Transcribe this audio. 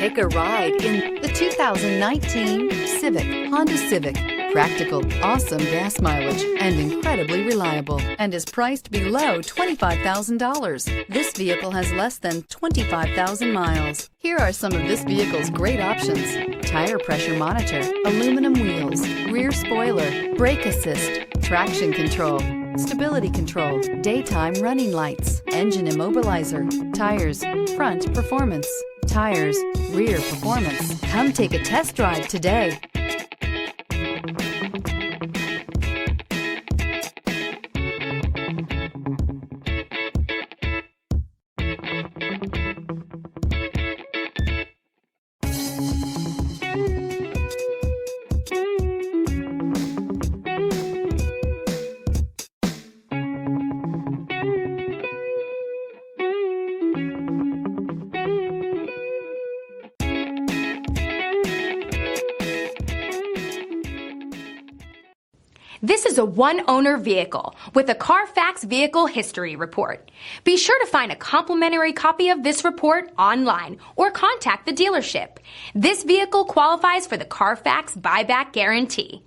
Take a ride in the 2019 Civic, Honda Civic. Practical, awesome gas mileage, and incredibly reliable, and is priced below $25,000. This vehicle has less than 25,000 miles. Here are some of this vehicle's great options: tire pressure monitor, aluminum wheels, rear spoiler, brake assist, traction control, stability control, daytime running lights, engine immobilizer, tires, front performance, tires, rear performance. Come take a test drive today. This is a one-owner vehicle with a CARFAX Vehicle History Report. Be sure to find a complimentary copy of this report online or contact the dealership. This vehicle qualifies for the CARFAX Buyback Guarantee.